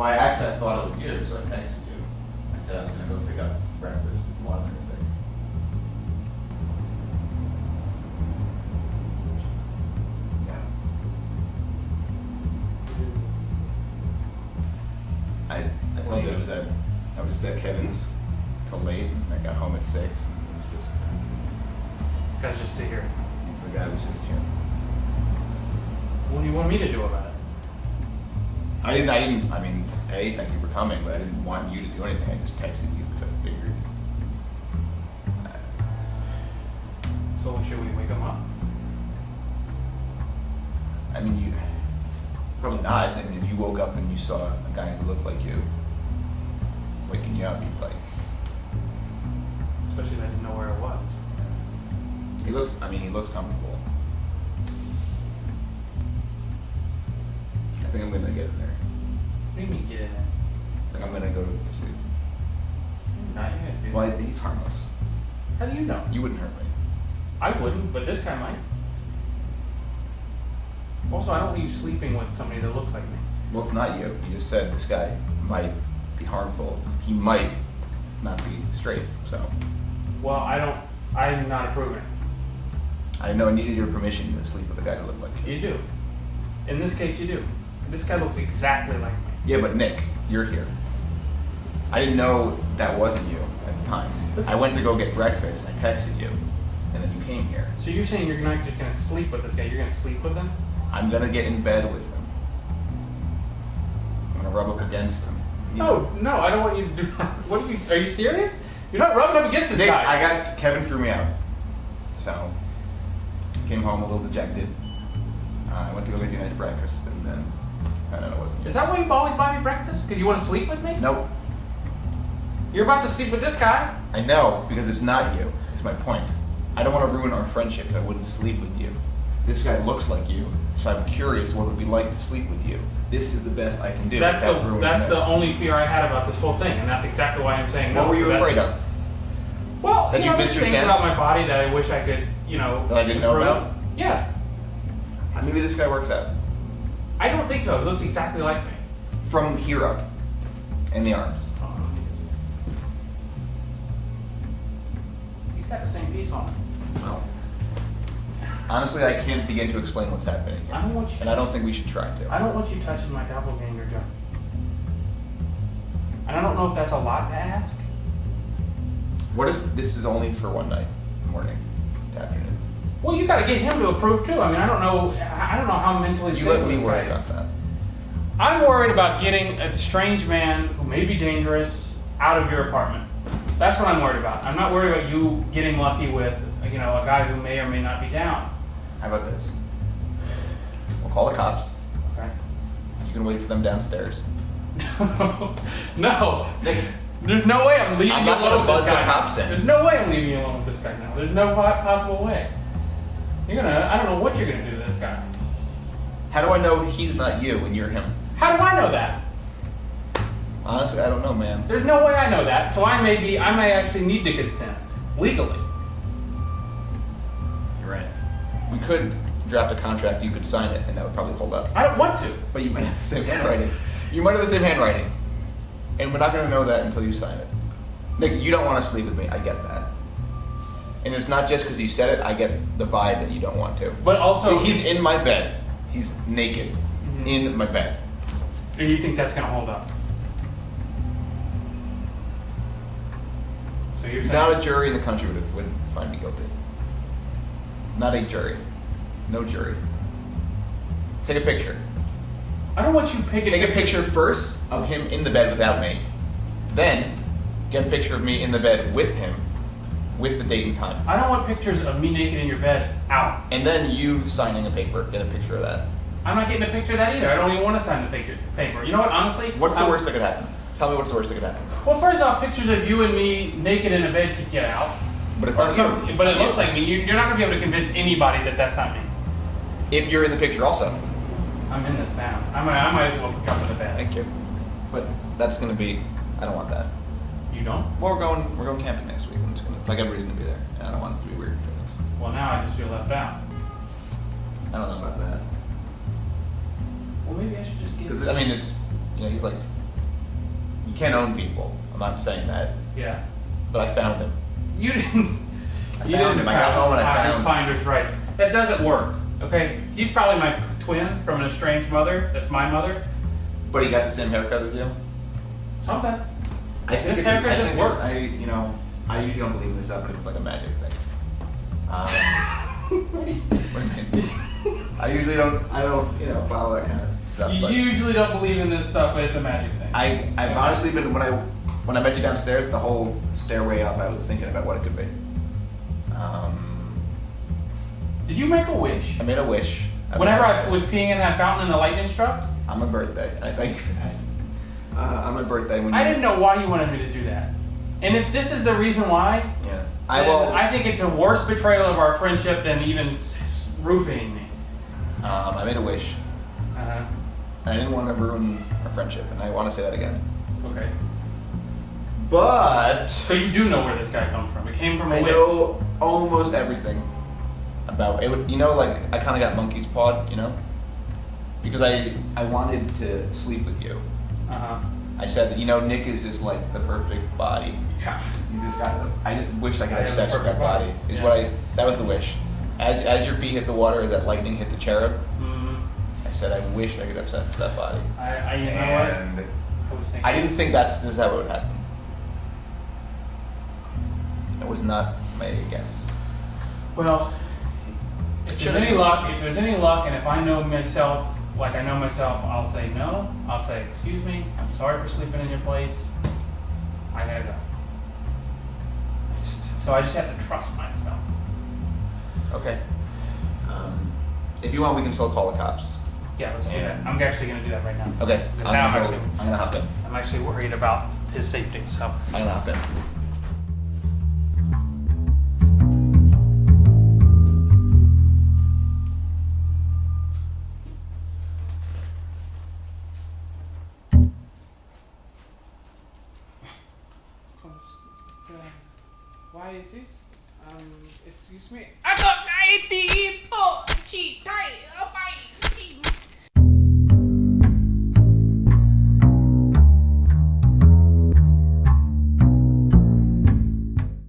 Well, I thought it was you, so I texted you. I said I was gonna go pick up breakfast and water and everything. I told you I was just at Kevin's till late, and I got home at 6. And it was just Guys, just to hear. the guy was just here. What do you want me to do about it? I didn't. I mean, A, thank you for coming, but I didn't want you to do anything. I just texted you because I figured. So should we wake him up? I mean, you probably not. I mean, if you woke up and you saw a guy who looked like you waking you up, you'd like. Especially if I didn't know where it was. He looks. I mean, he looks comfortable. I think I'm gonna get in there. What do you mean get in there? Like I'm gonna go to sleep. Not yet, dude. Well, he's harmless. How do you know? You wouldn't hurt me. I wouldn't, but this guy might. Also, I don't want you sleeping with somebody that looks like me. Well, it's not you. You just said this guy might be harmful. He might not be straight. So Well, I'm not approving. I know I needed your permission to sleep with a guy who looked like you. You do. In this case, you do. This guy looks exactly like me. Yeah, but Nick, you're here. I didn't know that wasn't you at the time. I went to go get breakfast. I texted you, and then you came here. So you're saying you're not just going to sleep with this guy, you're going to sleep with him? I'm gonna get in bed with him. I'm gonna rub up against him. No, I don't want you to do that. What are you serious? You're not rubbing up against this Nick, guy. Kevin threw me out. So, came home a little dejected. I went to go get you a nice breakfast, and then I don't know, it wasn't you. Is that why you always buy me breakfast? Because you want to sleep with me? Nope. You're about to sleep with this guy? I know, because it's not you. It's my point. I don't want to ruin our friendship if I wouldn't sleep with you. This guy looks like you, so I'm curious what it would be like to sleep with you. This is the best I can do. That's without the only fear I had about this whole thing, and that's exactly why I'm saying no. What were you afraid of? Well, That you there's missed your things chance? about my body that I wish I could, That I didn't know improve. about? Yeah. Maybe this guy works out. I don't think so. He looks exactly like me. From here up. In the arms. Oh, he's got the same piece on. Well, honestly, I can't begin to explain what's happening here. I don't want you. And I don't think we should try to. I don't want you touching my doppelganger, Joe. And I don't know if that's a lot to ask. What if this is only for one night, morning to afternoon? Well, you got to get him to approve too. I mean, I don't know how mentally You stable let me this worry guy is. about that. I'm worried about getting a strange man who may be dangerous out of your apartment. That's what I'm worried about. I'm not worried about you getting lucky with, a guy who may or may not be down. How about this? We'll call the cops. Okay. You can wait for them downstairs. No. Nick, There's no way I'm leaving I'm you not alone gonna with this buzz guy. the cops in. There's no way I'm leaving you alone with this guy now. There's no possible way. I don't know what you're gonna do to this guy. how do I know he's not you and you're him? How do I know that? Honestly, I don't know, man. There's no way I know that. So I may actually need to consent legally. You're right. We could draft a contract, you could sign it, and that would probably hold up. I don't want to. But you might have the same handwriting. You might have the same handwriting. And we're not going to know that until you sign it. Nick, you don't want to sleep with me. I get that. And it's not just because you said it. I get the vibe that you don't want to. But also, He's in my bed. He's naked in my bed. do you think that's gonna hold up? So you're saying Not a jury in the country would find me guilty. Not a jury. No jury. Take a picture. I don't want you picking. Take a picture first of him in the bed without me. Then get a picture of me in the bed with him, with the date and time. I don't want pictures of me naked in your bed out. And then you signing a paper. Get a picture of that. I'm not getting a picture of that either. I don't even want to sign the paper. You know what? Honestly, What's the worst that could happen? Tell me what's the worst that could happen. Well, first off, pictures of you and me naked in a bed could get out. But it's not you. It's But not it you. looks like me. You're not gonna be able to convince anybody that that's not me. If you're in the picture also. I'm in this now. I might as well jump in the bed. Thank you. But that's gonna be. I don't want that. You don't? Well, we're going camping next week. And it's gonna, like everybody's gonna be there, and I don't want it to be weird between us. Well, now I just feel left out. I don't know about that. Well, maybe I should just get. Because I mean, it's he's like You can't own people. I'm not saying that, Yeah. but I found him. You didn't. I found him. I got home and I found him. Finder's rights. That doesn't work. Okay. He's probably my twin from an estranged mother. That's my mother. But he got the same haircut as you. Something. I think This it's, haircut I just think works. it's, I usually don't believe in this stuff, but it's like a magic thing. What do you mean? I usually don't, follow that kind of stuff. You But usually don't believe in this stuff, but it's a magic thing. I've honestly been, when I met you downstairs, the whole stairway up, I was thinking about what it could be. Did you make a wish? I made a wish. Whenever I was peeing in that fountain and the lightning struck, On my birthday. I thank you for that. On my birthday when I didn't know why you wanted me to do that. And if this is the reason why, Yeah. then I think it's a worse betrayal of our friendship than even roofing me. I made a wish. Uh-huh. And I didn't want to ruin our friendship, and I want to say that again. Okay. But So you do know where this guy comes from. It came from a I witch. know almost everything about it. I kind of got monkey's pawed, because I wanted to sleep with you. Uh-huh. I said that Nick is just like the perfect body. Yeah. He's just got. I just wished I could I have have sex the with that perfect body. body. Is Yeah. That was the wish. As your pee hit the water, as that lightning hit the cherub, Mm-hmm. I said I wish I could have sex with that body. You know what? And I was thinking. I didn't think this is how it would happen. That was not my guess. Well, if there's any luck, and if I know myself like I know myself, I'll say no. I'll say, excuse me, I'm sorry for sleeping in your place. I gotta go. So I just have to trust myself. Okay. If you want, we can still call the cops. Yeah, let's do that. I'm actually gonna do that right now. Okay. Now I'm gonna hop in. I'm actually worried about his safety, so. I'm gonna hop in. Why is this? Excuse me. I got 19!